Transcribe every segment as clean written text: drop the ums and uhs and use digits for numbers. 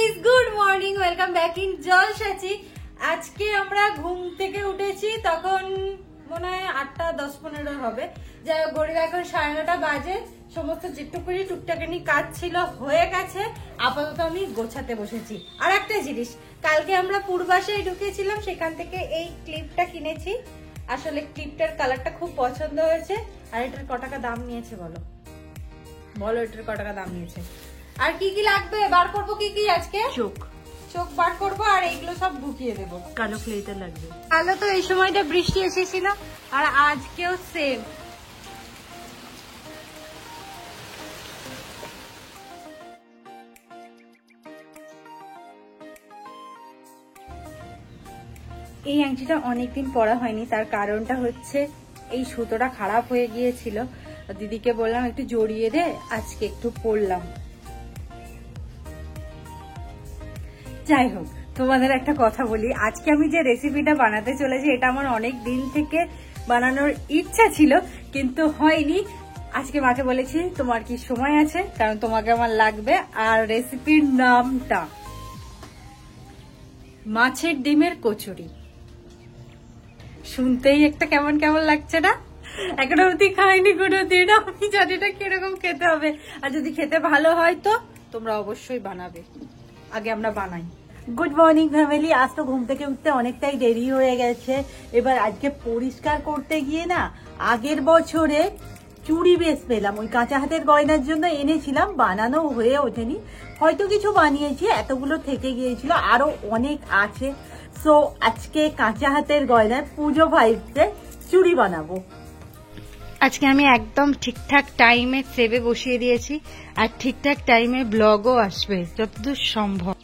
Guys, good morning, welcome back in জলসাচি। আজকে আমরা ঘুম থেকে উঠেছি, তখন মনে হয় 8:10-15 হবে। যাই হোক, ঘড়ির এখন 9:30 বাজে। সমস্ত যেটুকুনি টুকটাকানি কাজ ছিল হয়ে গেছে। আপাতত আমি গোছাতে বসেছি। আর একটা জিনিস, কালকে আমরা পূর্বাশায় ঢুকেছিলাম, সেখান থেকে এই ক্লিপটা কিনেছি। আসলে ক্লিপটার কালারটা খুব পছন্দ হয়েছে। আর এটার ক টাকা দাম নিয়েছে বলো বলো, এটার ক টাকা দাম নিয়েছে? আর কি কি লাগবে বার করবো, কি কি আজকে? চোখ বার করবো, আর এইগুলো সব ঢুকিয়ে দেবো। কালো ক্লেটা লাগবে। কালো তো এই সময়টা বৃষ্টি এসেছিল, আর আজকেও সেম। এই আংটিটা অনেকদিন পরা হয়নি, তার কারণটা হচ্ছে এই সুতোটা খারাপ হয়ে গিয়েছিল। দিদিকে বললাম একটু জড়িয়ে দে, আজকে একটু পরলাম। যাই হোক, তোমাদের একটা কথা বলি, আজকে আমি যে রেসিপিটা বানাতে চলেছি এটা আমার অনেক দিন থেকে বানানোর ইচ্ছা ছিল, কিন্তু হয়নি। আজকে মাকে বলেছি তোমার কি সময় আছে, কারণ তোমাকে আমার লাগবে। আর রেসিপির নামটা মাছের ডিমের কচুরি। শুনতেই একটা কেমন কেমন লাগছে না? এখনো অবধি খাইনি কোনোদিন, আমি জানি না কিরকম খেতে হবে। আর যদি খেতে ভালো হয় তো তোমরা অবশ্যই বানাবে। আগে আমরা বানাই। Good morning family. আজ তো ঘুম থেকে উঠতে অনেকটাই দেরি হয়ে গেছে। এবার আজকে পরিষ্কার করতে গিয়ে না, আগের বছরে চুড়ি বেশ পেলাম, ওই কাঁচা হাতের গয়নার জন্য এনেছিলাম, বানানো হয়ে ওঠেনি। হয়তো কিছু বানিয়েছি, এতগুলো থেকে গিয়েছিল, আরো অনেক আছে। সো আজকে কাঁচা হাতের গয়নার পুজো ভাইবসে চুড়ি বানাবো। আজকে আমি একদম ঠিকঠাক টাইমে সেভে বসিয়ে দিয়েছি, আর ঠিকঠাক টাইমে ব্লগও আসবে যতদূর সম্ভব।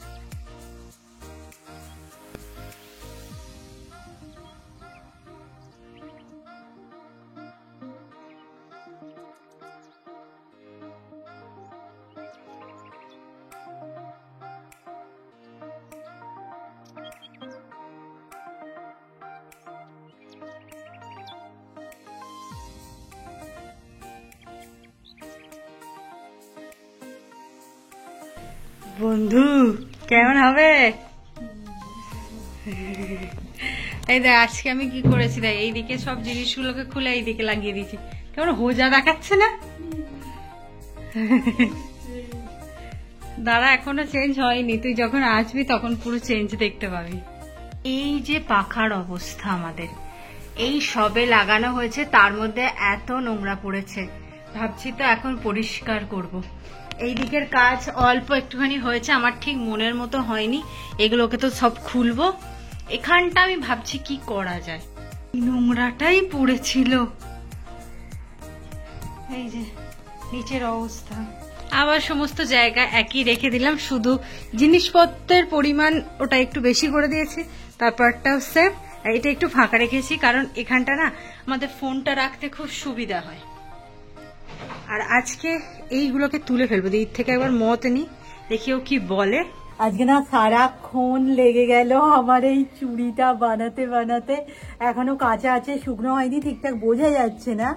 বন্ধু কেমন হবে? এই দেখ আজকে আমি কি করেছি, দেখ এইদিকে সব জিনিসগুলোকে খুলে এইদিকে লাগিয়ে দিয়েছি। কেমন হোজা দেখাচ্ছে না? দাঁড়া, এখনো চেঞ্জ হয়নি, তুই যখন আসবি তখন পুরো চেঞ্জ দেখতে পাবি। এই যে পাখার অবস্থা আমাদের, এই সবে লাগানো হয়েছে, তার মধ্যে এত নোংরা পড়েছে। ভাবছি তো এখন পরিষ্কার করব। এই দিকের কাজ অল্প একটুখানি হয়েছে, আমার ঠিক মনের মতো হয়নি। এগুলোকে তো সব খুলবো। এখানটা আমি ভাবছি কি করা যায়, নোংরাটাই পড়েছিল। এই যে নিচের অবস্থা, আবার সমস্ত জায়গা একই রেখে দিলাম, শুধু জিনিসপত্রের পরিমাণ ওটা একটু বেশি করে দিয়েছি। তারপরটাও সেফ, এটা একটু ফাঁকা রেখেছি, কারণ এখানটা না আমাদের ফোনটা রাখতে খুব সুবিধা হয়। আর আজকে এইগুলোকে তুলে ফেলবো, দিদির থেকে একবার মত নি, দেখিও কি বলে। আজকে না সারাক্ষণ লেগে গেল আমার এই চুড়িটা বানাতে বানাতে। এখনো কাঁচা আছে, শুকনো হয়নি, ঠিকঠাক বোঝা যাচ্ছে না।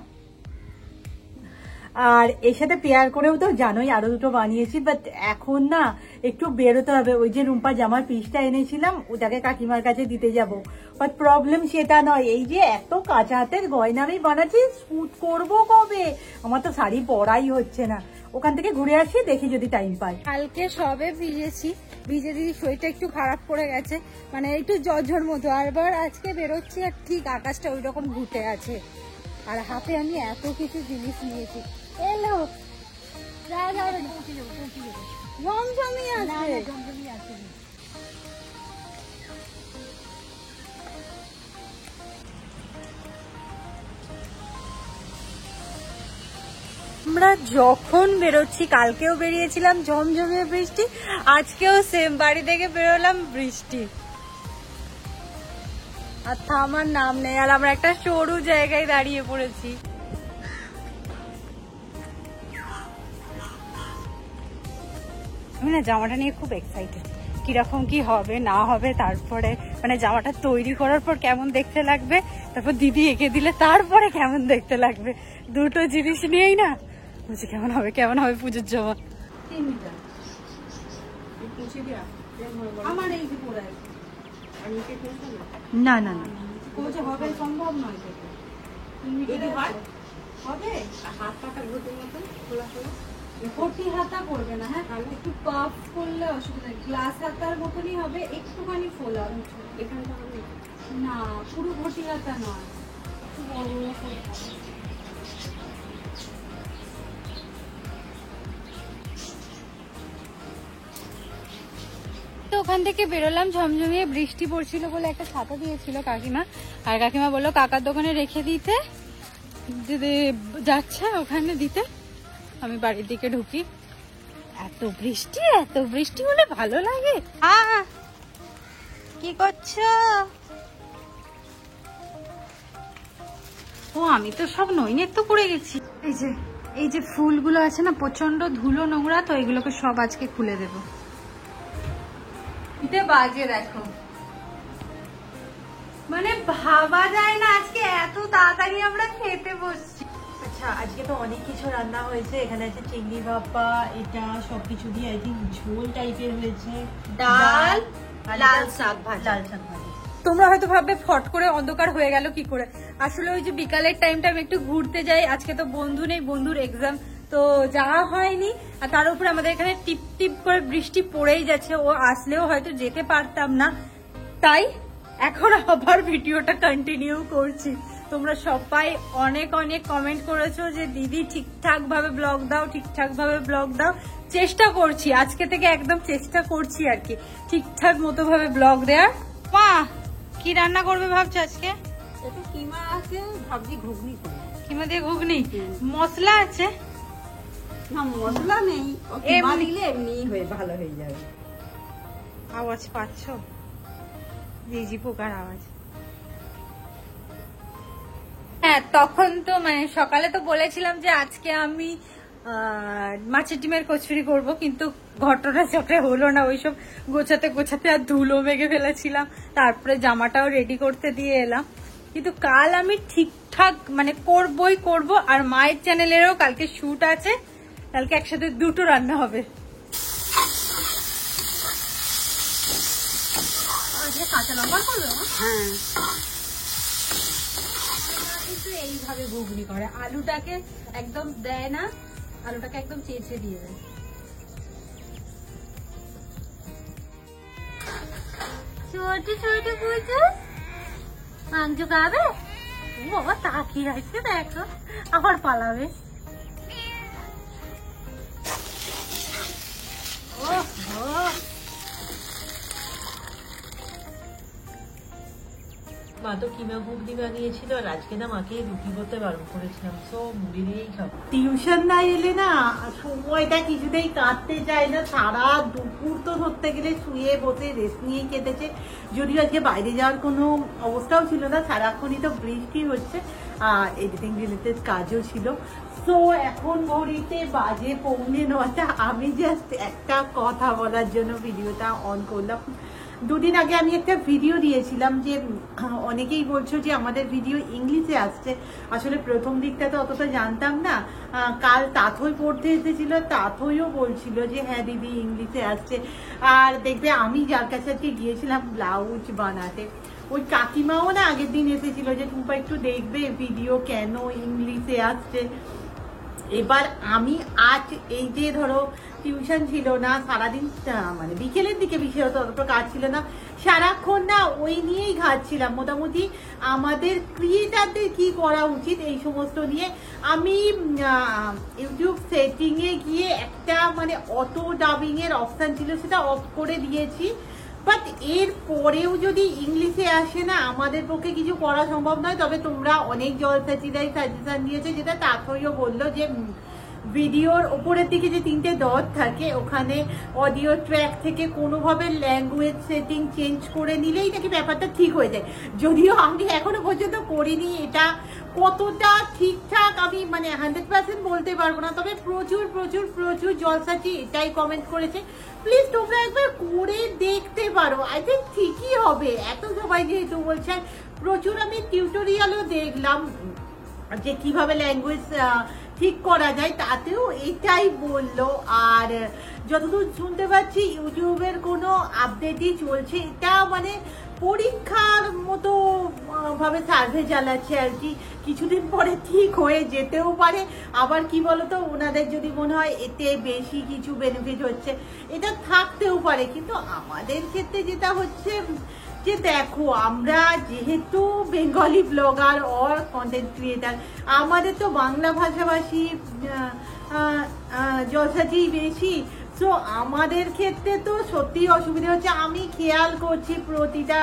আর এর সাথে পেয়ার করেও তো জানোই আরো দুটো বানিয়েছি, বাট এখন না একটু বেরোতে হবে। ওই যে রুম্পা জামার পিসটা এনেছিলাম, ওটাকে কাকিমার কাছে দিতে যাব। বাট প্রবলেম সেটা নয়, এই যে এত কাঁচা হাতের গয়না আমি বানাচ্ছি, শুট করবো কবে? আমার তো শাড়ি পরাই হচ্ছে না। ওখান থেকে ঘুরে আসি, দেখি যদি টাইম পাই। কালকে সবে ভিজেছি, ভিজে দিদি শরীরটা একটু খারাপ করে গেছে, মানে একটু জ্বর মতো। আরবার আজকে বেরোচ্ছি, আর ঠিক আকাশটা ওই রকম ঘুটে আছে। আর হাতে আমি এত কিছু জিনিস নিয়েছি। এলো জমজমি আছে। আমরা যখন বেরোচ্ছি, কালকেও বেরিয়েছিলাম ঝমঝমিয়ে বৃষ্টি, আজকেও সেম, বাড়ি থেকে বেরোলাম বৃষ্টি, আর থামার নাম নেই। আর আমরা একটা সরু জায়গায় দাঁড়িয়ে পড়েছি। আমি না জামাটা নিয়ে খুব এক্সাইটেড, কিরকম কি হবে না হবে, তারপরে মানে জামাটা তৈরি করার পর কেমন দেখতে লাগবে, তারপর দিদি এঁকে দিলে তারপরে কেমন দেখতে লাগবে, দুটো জিনিস নিয়েই না বলছি কেমন হবে পুজোর জামা। আমার এই যে পড়ে আছে না না না কোচে হবে সম্ভব নয় থেকে হবে হাত পাটা ঘুরতে মতো খোলা খোলা ভর্তি হাতা করবে না, হ্যাঁ একটু পাফ করলে অসুবিধা নেই, গ্লাস হাতার মতনই হবে, একটুখানি ফোলা এখানে না, পুরো ভর্তি হাতা নয়, একটু বড় বড় করে তো ওখান থেকে বেরোলাম, ঝমঝমিয়ে বৃষ্টি পড়ছিল বলে একটা ছাতা দিয়েছিল কাকিমা, আর কাকিমা বললো কাকার দোকানে রেখে দিতে, যদি যাচ্ছে ওখানে দিতে। আমি বাড়ির দিকে ঢুকি, এত বৃষ্টি হলে ভালো লাগে। কি করছো? ও আমি তো সব নইনের তো পড়ে গেছি। এই যে ফুলগুলো আছে না, প্রচন্ড ধুলো নোংরা, তো এগুলোকে সব আজকে খুলে দেবো। বাজে দেখো, মানে ভাবা যায় না আজকে এত তাড়াতাড়ি আমরা খেতে বসছি। আচ্ছা আজকে তো অনেক কিছু রান্না হয়েছে, এখানে আছে চিংড়ি ভাপা, এটা সবকিছু দিয়ে আই থিঙ্ক ঝোল টাইপের হয়েছে, ডাল, লাল শাক ভাজা। তোমরা হয়তো ভাববে ফট করে অন্ধকার হয়ে গেল কি করে, আসলে ওই যে বিকালের টাইমটা আমি একটু ঘুরতে যাই, আজকে তো বন্ধু নেই, বন্ধুর এক্সাম, তো যাওয়া হয়নি, আর তার উপরে আমাদের এখানে টিপ টিপ করে বৃষ্টি পড়েই যাচ্ছে, ও আসলেও হয়তো যেতে পারতাম না, তাই এখন আবার ভিডিওটা কন্টিনিউ করছি। তোমরা সবাই অনেক অনেক কমেন্ট করেছো যে দিদি ঠিকঠাক ভাবে ব্লগ দাও, ঠিকঠাক ভাবে ব্লগ দাও, চেষ্টা করছি, আজকে থেকে একদম চেষ্টা করছি আর কি ঠিকঠাক মতো ভাবে ব্লগ দেওয়ার। মা কি রান্না করবে ভাবছো আজকে? কিমা আছে, ভাবছি ঘুগনি করবো। কিমা দিয়ে ঘুগনি, মশলা আছে না? মশলা নেই, এমনি এমনি হয়ে ভালো হয়ে যাবে। আওয়াজ পাচ্ছ? ঝিঝি পোকার আওয়াজ। হ্যাঁ তখন তো মানে সকালে তো বলেছিলাম যে আজকে আমি মাছের ডিমের কচুরি করব, কিন্তু ঘটনা চক্রে হলো না, ওইসব গোছাতে গোছাতে আর ধুলো মেঘে ফেলেছিলাম, তারপরে জামাটাও রেডি করতে দিয়ে এলাম, কিন্তু কাল আমি ঠিকঠাক মানে করব, আর মায়ের চ্যানেলেরও কালকে শুট আছে, কালকে একসাথে দুটো রান্না হবে। কাঁচা লঙ্কা করবে? হ্যাঁ কিন্তু এইভাবে ঘুগনি করে, আলুটাকে একদম দেয় না, আলুটাকে একদম চেঁচে দিয়ে দেয়। ছোট ছোট বুঝো মাংস খাবে, ও বাবা তাকিয়ে আছে দেখো, আবার পালাবে। মা তো কিমা ঘুগনি বানিয়েছিল, আর আজকে না মাকে রুটি করতে বারণ করেছিলাম, তো মুড়ি দিয়েই খাবো। টিউশন না এলে না সময়টা কিছুতেই কাটতে চায় না, সারা দুপুর তো ধরতে গেলে শুয়ে বসে রেস্ট নিয়েই কেটেছে, যদিও আজকে বাইরে যাওয়ার কোনো অবস্থাও ছিল না, সারাক্ষণই তো বৃষ্টি হচ্ছে, আর এডিটিং রিলেটেড কাজও ছিল। তো এখন ঘড়িতে বাজে 8:45, আমি জাস্ট একটা কথা বলার জন্য ভিডিওটা অন করলাম। দুদিন আগে আমি একটা ভিডিও দিয়েছিলাম যে অনেকেই বলছো যে আমাদের ভিডিও ইংলিশে আসছে, আসলে প্রথম দিকটা তো অতটা জানতাম না, কাল তাথই পড়তে এসেছিল, তাথইও বলছিল যে হ্যাঁ দিদি ইংলিশে আসছে, আর দেখবে আমি যার কাছে আজকে গিয়েছিলাম ব্লাউজ বানাতে, ওই কাকিমাও না আগের দিন এসেছিল যে টুম্পা একটু দেখবে ভিডিও কেন ইংলিশে আসছে। এবার আমি আজ এই যে ধরো টিউশন ছিল না, সারাদিন মানে বিকেলের দিকে বিশেষত অত কাজ ছিল না, সারাক্ষণ না ওই নিয়েই ঘাটছিলাম, মোটামুটি আমাদের ক্রিয়েটারদের কি করা উচিত এই সমস্ত নিয়ে। আমি ইউটিউব সেটিংয়ে গিয়ে একটা মানে অটো ডাবিং এর অপশন ছিল, সেটা অফ করে দিয়েছি, বাট এর পরেও যদি ইংলিশে আসে না আমাদের পক্ষে কিছু করা সম্ভব নয়। তবে তোমরা অনেক জলসাচিরাই সাজেশন দিয়েছে, যেটা তাকেও বললো যে ভিডিওর ওপরের দিকে যে 3টে ডট থাকে ওখানে অডিও ট্র্যাক থেকে কোনোভাবে ল্যাঙ্গুয়েজ সেটিং চেঞ্জ করে নিলেই নাকি ব্যাপারটা ঠিক হয়ে যায়, যদিও আমি এখনো পর্যন্ত করিনি, এটা কতটা ঠিকঠাক আমি মানে 100% বলতে পারবো না, তবে প্রচুর প্রচুর প্রচুর জলসাচি এটাই কমেন্ট করেছে, প্লিজ তোমরা একবার করে দেখতে পারো, আই থিঙ্ক ঠিকই হবে, এত সবাই যেহেতু বলছেন। প্রচুর আমি টিউটোরিয়ালও দেখলাম যে কিভাবে ল্যাঙ্গুয়েজ ঠিক করা যায়, তাতেও এটাই বললো। আর যতদূর শুনতে পাচ্ছি ইউটিউবের কোনো আপডেটই চলছে, এটা মানে পরীক্ষার মতো ভাবে সার্ভে চালাচ্ছে আর কি। কিছুদিন পরে ঠিক হয়ে যেতেও পারে, আবার কি বলতো ওনাদের যদি মনে হয় এতে বেশি কিছু বেনিফিট হচ্ছে এটা থাকতেও পারে। কিন্তু আমাদের ক্ষেত্রে যেটা হচ্ছে যে দেখো, আমরা যেহেতু Bengali blogger or content creator, আমাদের তো বাংলা ভাষাভাষী জলসাজি বেশি। তো আমাদের ক্ষেত্রে তো সত্যি অসুবিধা হচ্ছে। আমি খেয়াল করছি প্রতিটা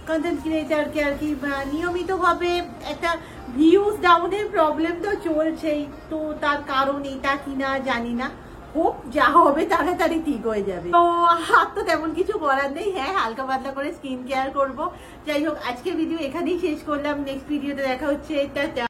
কন্টেন্ট ক্রিয়েটারকে আর কি, নিয়মিতভাবে একটা ভিউজ ডাউনের প্রবলেম তো চলছেই। তো তার কারণ এটা কিনা জানি না, হোক যা হবে তাড়াতাড়ি ঠিক হয়ে যাবে। তো আর তো তেমন কিছু করার নেই, হ্যাঁ হালকা পাতলা করে স্কিন কেয়ার করবো। যাই হোক, আজকের ভিডিও এখানেই শেষ করলাম, নেক্সট ভিডিওতে দেখা হচ্ছে। টাটা।